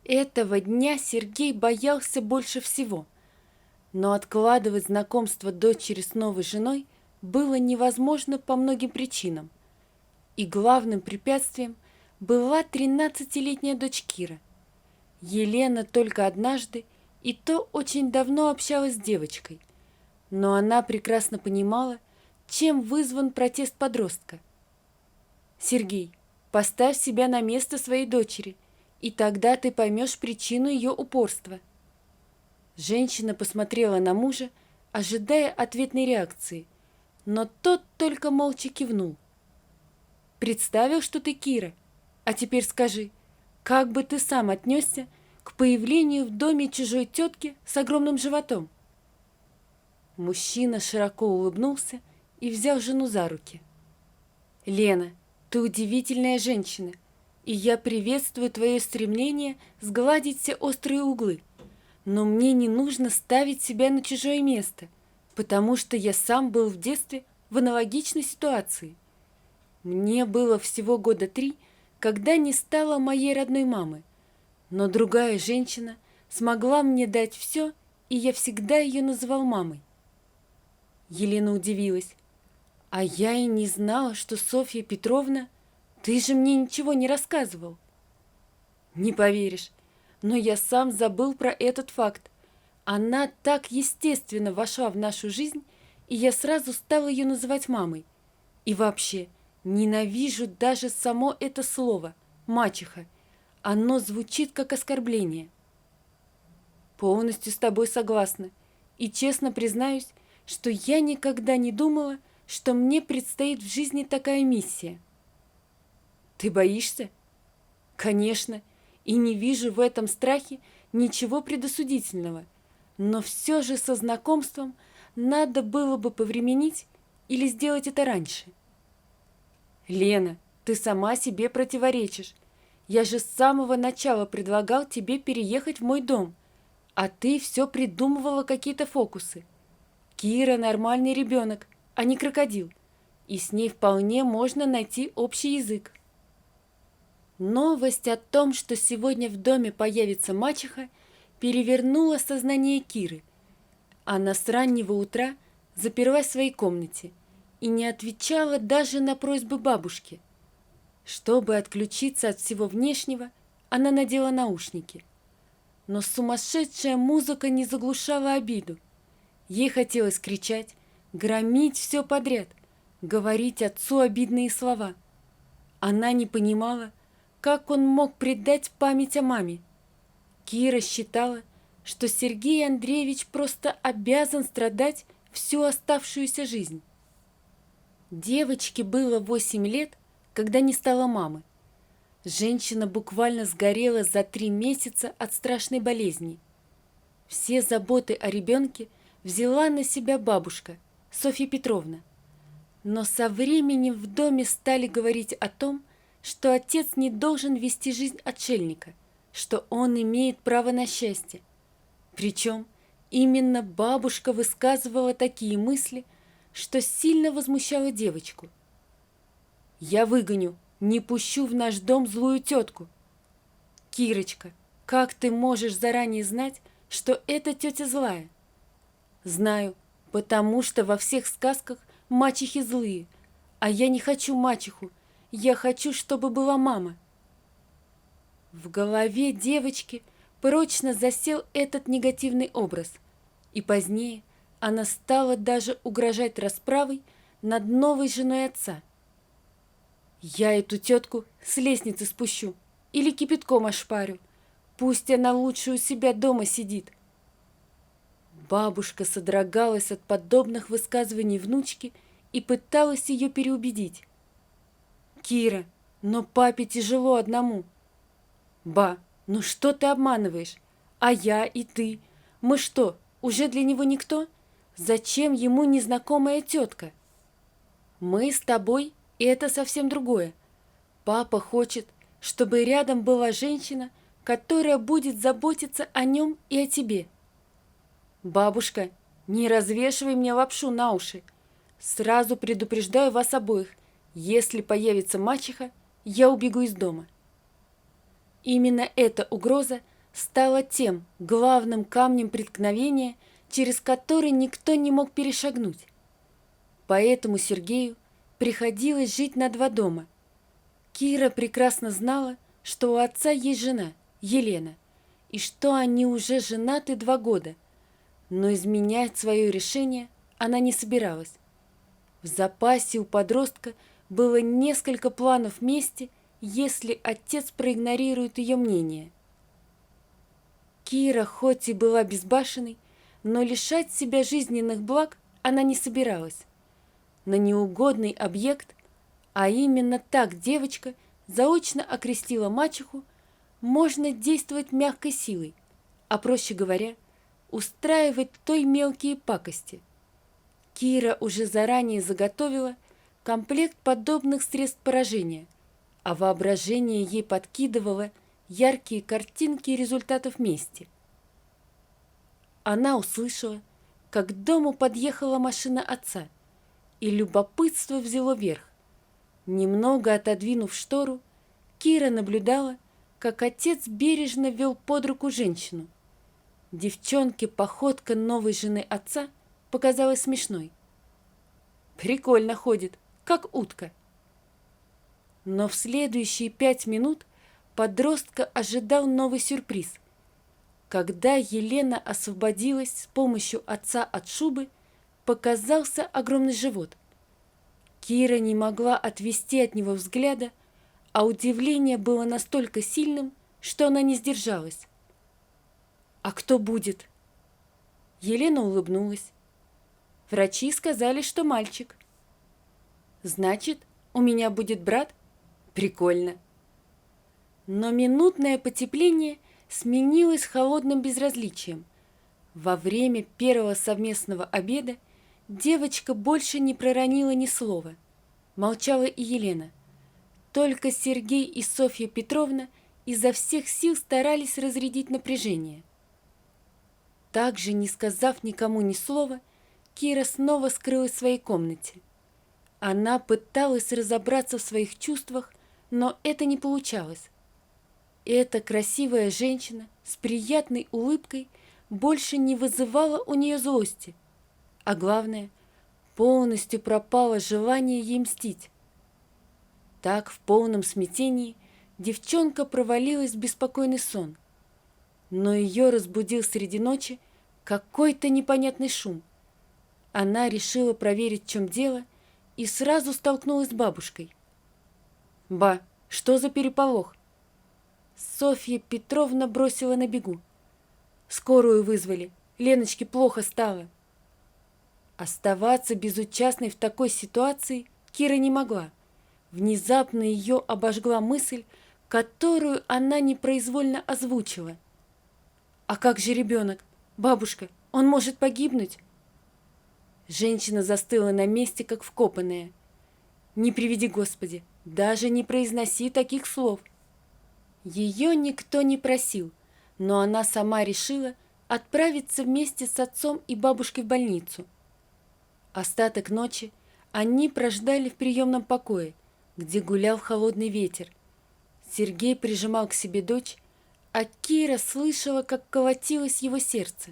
Этого дня Сергей боялся больше всего, но откладывать знакомство дочери с новой женой было невозможно по многим причинам. И главным препятствием была 13-летняя дочь Кира. Елена только однажды, и то очень давно общалась с девочкой, но она прекрасно понимала, чем вызван протест подростка. «Сергей, поставь себя на место своей дочери, и тогда ты поймешь причину ее упорства». Женщина посмотрела на мужа, ожидая ответной реакции, но тот только молча кивнул. «Представил, что ты Кира, а теперь скажи, как бы ты сам отнесся к появлению в доме чужой тетки с огромным животом?» Мужчина широко улыбнулся и взял жену за руки. «Лена, ты удивительная женщина, и я приветствую твое стремление сгладить все острые углы. Но мне не нужно ставить себя на чужое место, потому что я сам был в детстве в аналогичной ситуации. Мне было всего года 3, когда не стало моей родной мамы, но другая женщина смогла мне дать все, и я всегда ее называл мамой». Елена удивилась. «А я и не знала, что Софья Петровна... Ты же мне ничего не рассказывал». «Не поверишь, но я сам забыл про этот факт. Она так естественно вошла в нашу жизнь, и я сразу стала ее называть мамой. И вообще, ненавижу даже само это слово «мачеха». Оно звучит как оскорбление». «Полностью с тобой согласна. И честно признаюсь, что я никогда не думала, что мне предстоит в жизни такая миссия». «Ты боишься?» «Конечно, и не вижу в этом страхе ничего предосудительного. Но все же со знакомством надо было бы повременить или сделать это раньше». «Лена, ты сама себе противоречишь. Я же с самого начала предлагал тебе переехать в мой дом, а ты все придумывала какие-то фокусы. Кира нормальный ребенок, а не крокодил, и с ней вполне можно найти общий язык». Новость о том, что сегодня в доме появится мачеха, перевернула сознание Киры. Она с раннего утра заперлась в своей комнате и не отвечала даже на просьбы бабушки. Чтобы отключиться от всего внешнего, она надела наушники. Но сумасшедшая музыка не заглушала обиду. Ей хотелось кричать, громить все подряд, говорить отцу обидные слова. Она не понимала, как он мог предать память о маме. Кира считала, что Сергей Андреевич просто обязан страдать всю оставшуюся жизнь. Девочке было 8 лет, когда не стало мамы. Женщина буквально сгорела за 3 месяца от страшной болезни. Все заботы о ребенке взяла на себя бабушка, Софья Петровна. Но со временем в доме стали говорить о том, что отец не должен вести жизнь отшельника, что он имеет право на счастье. Причем именно бабушка высказывала такие мысли, что сильно возмущала девочку. «Я выгоню, не пущу в наш дом злую тетку». «Кирочка, как ты можешь заранее знать, что эта тетя злая?» «Знаю, потому что во всех сказках мачехи злые, а я не хочу мачеху, я хочу, чтобы была мама». В голове девочки прочно засел этот негативный образ, и позднее она стала даже угрожать расправой над новой женой отца. «Я эту тетку с лестницы спущу или кипятком ошпарю, пусть она лучше у себя дома сидит». Бабушка содрогалась от подобных высказываний внучки и пыталась ее переубедить. «Кира, но папе тяжело одному». «Ба, ну что ты обманываешь? А я и ты? Мы что, уже для него никто? Зачем ему незнакомая тетка?» «Мы с тобой — это совсем другое. Папа хочет, чтобы рядом была женщина, которая будет заботиться о нем и о тебе». «Бабушка, не развешивай мне лапшу на уши. Сразу предупреждаю вас обоих. Если появится мачеха, я убегу из дома». Именно эта угроза стало тем главным камнем преткновения, через который никто не мог перешагнуть. Поэтому Сергею приходилось жить на два дома. Кира прекрасно знала, что у отца есть жена, Елена, и что они уже женаты 2 года, но изменять свое решение она не собиралась. В запасе у подростка было несколько планов мести, если отец проигнорирует ее мнение. Кира хоть и была безбашенной, но лишать себя жизненных благ она не собиралась. На неугодный объект, а именно так девочка заочно окрестила мачеху, можно действовать мягкой силой, а проще говоря, устраивать той мелкие пакости. Кира уже заранее заготовила комплект подобных средств поражения, а воображение ей подкидывало яркие картинки результатов мести. Она услышала, как к дому подъехала машина отца, и любопытство взяло верх. Немного отодвинув штору, Кира наблюдала, как отец бережно вел под руку женщину. Девчонке походка новой жены отца показалась смешной. Прикольно ходит, как утка. Но в следующие 5 минут подростка ожидал новый сюрприз. Когда Елена освободилась с помощью отца от шубы, показался огромный живот. Кира не могла отвести от него взгляда, а удивление было настолько сильным, что она не сдержалась. «А кто будет?» Елена улыбнулась. «Врачи сказали, что мальчик». «Значит, у меня будет брат? Прикольно». Но минутное потепление сменилось холодным безразличием. Во время первого совместного обеда девочка больше не проронила ни слова. Молчала и Елена. Только Сергей и Софья Петровна изо всех сил старались разрядить напряжение. Также, не сказав никому ни слова, Кира снова скрылась в своей комнате. Она пыталась разобраться в своих чувствах, но это не получалось. Эта красивая женщина с приятной улыбкой больше не вызывала у нее злости, а главное, полностью пропало желание ей мстить. Так, в полном смятении, девчонка провалилась в беспокойный сон, но ее разбудил среди ночи какой-то непонятный шум. Она решила проверить, в чем дело, и сразу столкнулась с бабушкой. «Ба, что за переполох?» Софья Петровна бросила на бегу. «Скорую вызвали, Леночке плохо стало». Оставаться безучастной в такой ситуации Кира не могла. Внезапно ее обожгла мысль, которую она непроизвольно озвучила. «А как же ребенок? Бабушка, он может погибнуть?» Женщина застыла на месте, как вкопанная. «Не приведи, Господи, даже не произноси таких слов». Ее никто не просил, но она сама решила отправиться вместе с отцом и бабушкой в больницу. Остаток ночи они прождали в приемном покое, где гулял холодный ветер. Сергей прижимал к себе дочь, а Кира слышала, как колотилось его сердце.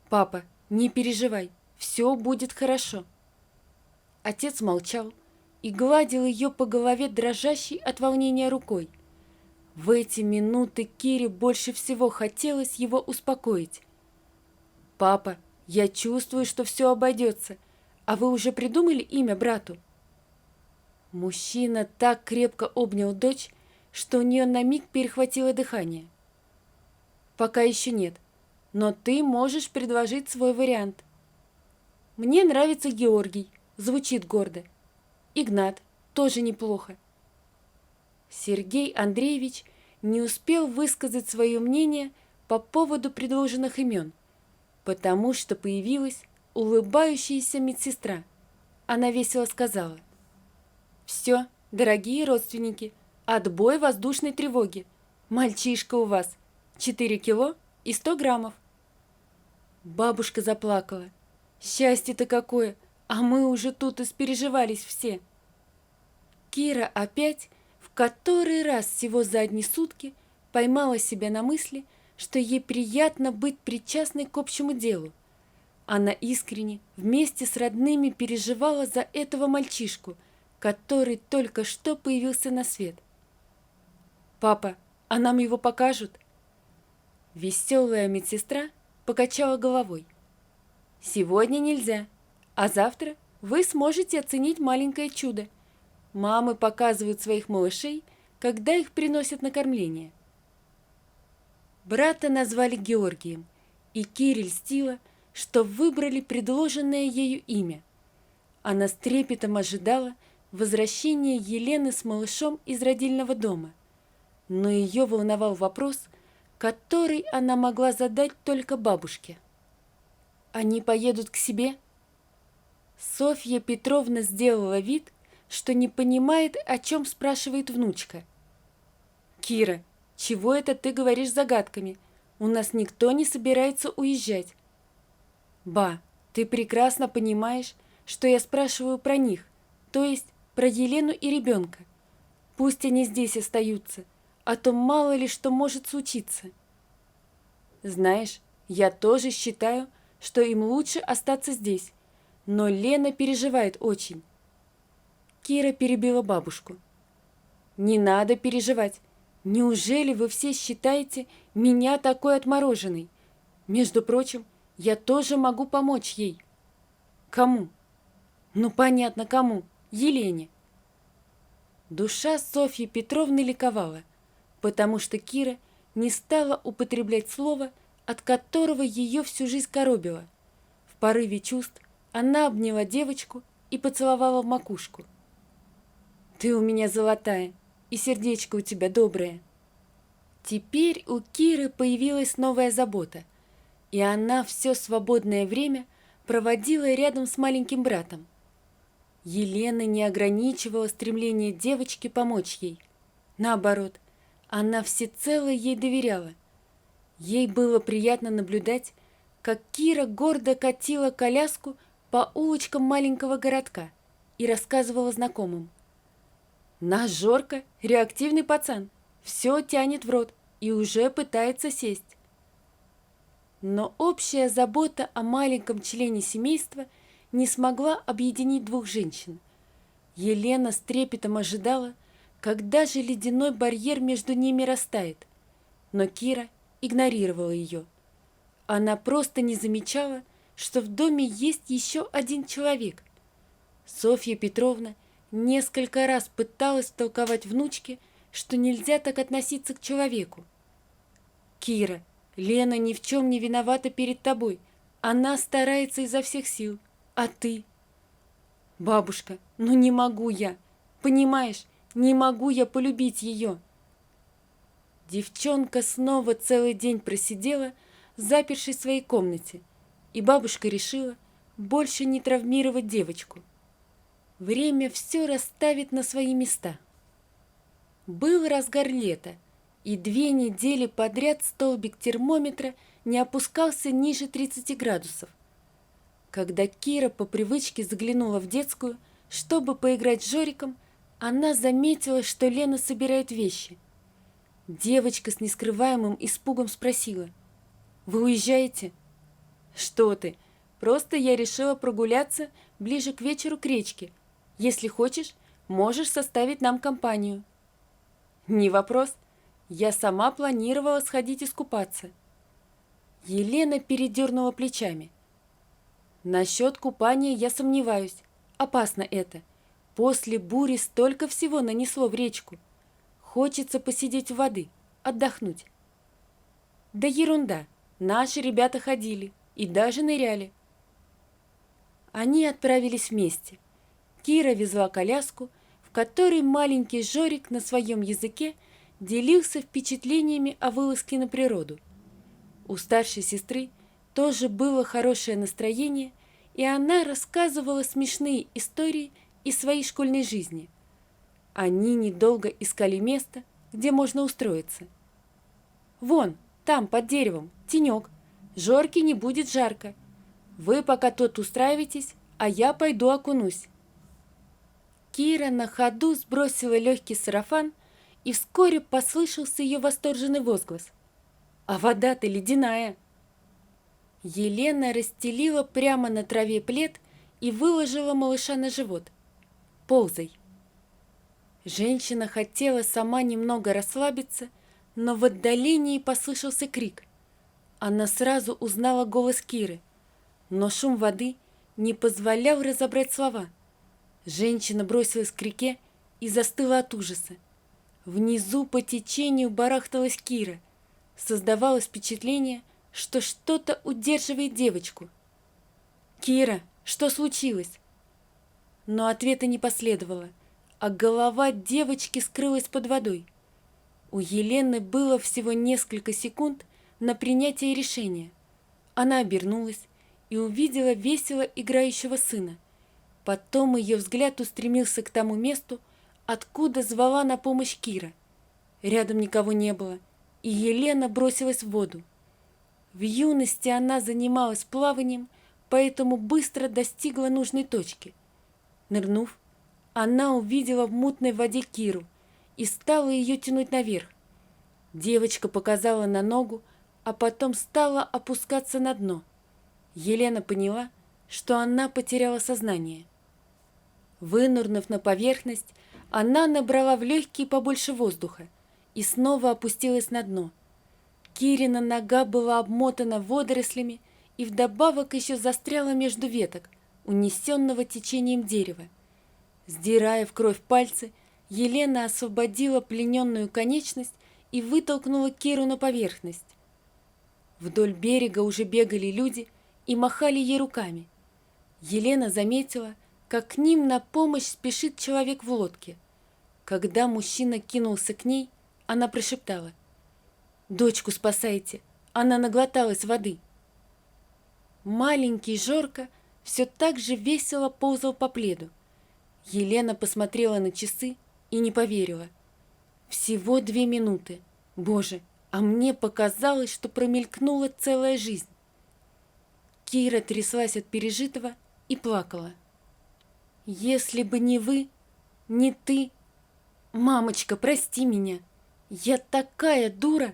«Папа, не переживай, все будет хорошо». Отец молчал и гладил ее по голове дрожащей от волнения рукой. В эти минуты Кире больше всего хотелось его успокоить. «Папа, я чувствую, что все обойдется. А вы уже придумали имя брату?» Мужчина так крепко обнял дочь, что у нее на миг перехватило дыхание. «Пока еще нет, но ты можешь предложить свой вариант. Мне нравится Георгий, звучит гордо. Игнат, тоже неплохо». Сергей Андреевич не успел высказать свое мнение по поводу предложенных имен, потому что появилась улыбающаяся медсестра. Она весело сказала: «Все, дорогие родственники, отбой воздушной тревоги. Мальчишка у вас 4 кило и 100 граммов». Бабушка заплакала. «Счастье-то какое, а мы уже тут испереживались все». Кира опять в который раз всего за одни сутки поймала себя на мысли, что ей приятно быть причастной к общему делу. Она искренне, вместе с родными, переживала за этого мальчишку, который только что появился на свет. «Папа, а нам его покажут?» Веселая медсестра покачала головой. «Сегодня нельзя, а завтра вы сможете оценить маленькое чудо. Мамы показывают своих малышей, когда их приносят на кормление». Брата назвали Георгием, и Кире льстила, что выбрали предложенное ею имя. Она с трепетом ожидала возвращения Елены с малышом из родильного дома, но ее волновал вопрос, который она могла задать только бабушке. «Они поедут к себе?» Софья Петровна сделала вид, что не понимает, о чем спрашивает внучка. «Кира, чего это ты говоришь загадками? У нас никто не собирается уезжать». «Ба, ты прекрасно понимаешь, что я спрашиваю про них, то есть про Елену и ребенка. Пусть они здесь остаются, а то мало ли что может случиться». «Знаешь, я тоже считаю, что им лучше остаться здесь, но Лена переживает очень». Кира перебила бабушку. «Не надо переживать. Неужели вы все считаете меня такой отмороженной? Между прочим, я тоже могу помочь ей». «Кому?» «Ну, понятно, кому. Елене». Душа Софьи Петровны ликовала, потому что Кира не стала употреблять слово, от которого ее всю жизнь коробило. В порыве чувств она обняла девочку и поцеловала в макушку. «Ты у меня золотая, и сердечко у тебя доброе». Теперь у Киры появилась новая забота, и она все свободное время проводила рядом с маленьким братом. Елена не ограничивала стремление девочки помочь ей. Наоборот, она всецело ей доверяла. Ей было приятно наблюдать, как Кира гордо катила коляску по улочкам маленького городка и рассказывала знакомым. «Наш Жорка – реактивный пацан, все тянет в рот и уже пытается сесть». Но общая забота о маленьком члене семейства не смогла объединить двух женщин. Елена с трепетом ожидала, когда же ледяной барьер между ними растает, но Кира игнорировала ее. Она просто не замечала, что в доме есть еще один человек. Софья Петровна несколько раз пыталась толковать внучке, что нельзя так относиться к человеку. «Кира, Лена ни в чем не виновата перед тобой. Она старается изо всех сил. А ты?» «Бабушка, ну не могу я. Понимаешь, не могу я полюбить ее». Девчонка снова целый день просидела, запершись в своей комнате, и бабушка решила больше не травмировать девочку. Время все расставит на свои места. Был разгар лета, и 2 недели подряд столбик термометра не опускался ниже 30 градусов. Когда Кира по привычке заглянула в детскую, чтобы поиграть с Жориком, она заметила, что Лена собирает вещи. Девочка с нескрываемым испугом спросила: «Вы уезжаете?» «Что ты? Просто я решила прогуляться ближе к вечеру к речке. Если хочешь, можешь составить нам компанию». «Не вопрос. Я сама планировала сходить искупаться». Елена передернула плечами. «Насчет купания я сомневаюсь. Опасно это. После бури столько всего нанесло в речку. Хочется посидеть у воды, отдохнуть». «Да ерунда. Наши ребята ходили и даже ныряли». Они отправились вместе. Кира везла коляску, в которой маленький Жорик на своем языке делился впечатлениями о вылазке на природу. У старшей сестры тоже было хорошее настроение, и она рассказывала смешные истории из своей школьной жизни. Они недолго искали место, где можно устроиться. «Вон, там, под деревом, тенек. Жорке не будет жарко. Вы пока тут устраивайтесь, а я пойду окунусь». Кира на ходу сбросила легкий сарафан и вскоре послышался ее восторженный возглас. «А вода-то ледяная!» Елена расстелила прямо на траве плед и выложила малыша на живот. «Ползай!» Женщина хотела сама немного расслабиться, но в отдалении послышался крик. Она сразу узнала голос Киры, но шум воды не позволял разобрать слова. Женщина бросилась к реке и застыла от ужаса. Внизу по течению барахталась Кира. Создавалось впечатление, что что-то удерживает девочку. «Кира, что случилось?» Но ответа не последовало, а голова девочки скрылась под водой. У Елены было всего несколько секунд на принятие решения. Она обернулась и увидела весело играющего сына. Потом ее взгляд устремился к тому месту, откуда звала на помощь Кира. Рядом никого не было, и Елена бросилась в воду. В юности она занималась плаванием, поэтому быстро достигла нужной точки. Нырнув, она увидела в мутной воде Киру и стала ее тянуть наверх. Девочка показала на ногу, а потом стала опускаться на дно. Елена поняла, что она потеряла сознание. Вынырнув на поверхность, она набрала в легкие побольше воздуха и снова опустилась на дно. Кирина нога была обмотана водорослями и вдобавок еще застряла между веток, унесенного течением дерева. Сдирая в кровь пальцы, Елена освободила плененную конечность и вытолкнула Киру на поверхность. Вдоль берега уже бегали люди и махали ей руками. Елена заметила, как к ним на помощь спешит человек в лодке. Когда мужчина кинулся к ней, она прошептала: «Дочку спасайте, она наглоталась воды». Маленький Жорка все так же весело ползал по пледу. Елена посмотрела на часы и не поверила. Всего 2 минуты. Боже, а мне показалось, что промелькнула целая жизнь. Кира тряслась от пережитого и плакала. «Если бы не вы, не ты... Мамочка, прости меня. Я такая дура.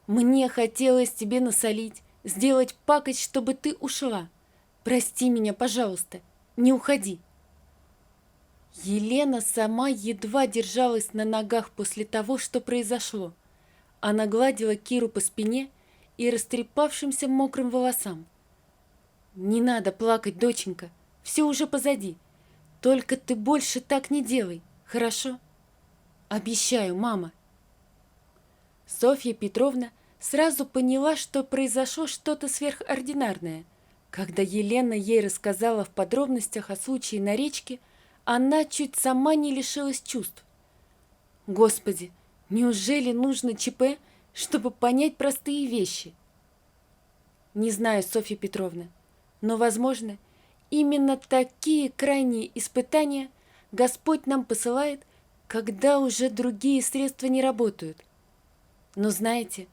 Мне хотелось тебе насолить, сделать пакость, чтобы ты ушла. Прости меня, пожалуйста, не уходи». Елена сама едва держалась на ногах после того, что произошло. Она гладила Киру по спине и растрепавшимся мокрым волосам. «Не надо плакать, доченька, все уже позади. Только ты больше так не делай, хорошо? Обещаю, мама». Софья Петровна сразу поняла, что произошло что-то сверхординарное. Когда Елена ей рассказала в подробностях о случае на речке, она чуть сама не лишилась чувств. Господи, неужели нужно ЧП, чтобы понять простые вещи? Не знаю, Софья Петровна, но, возможно, именно такие крайние испытания Господь нам посылает, когда уже другие средства не работают. Но знаете,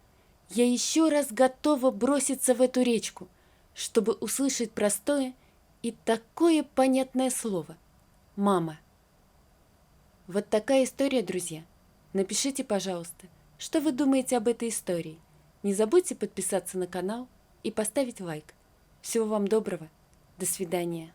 я еще раз готова броситься в эту речку, чтобы услышать простое и такое понятное слово – «мама». Вот такая история, друзья. Напишите, пожалуйста, что вы думаете об этой истории. Не забудьте подписаться на канал и поставить лайк. Всего вам доброго. До свидания.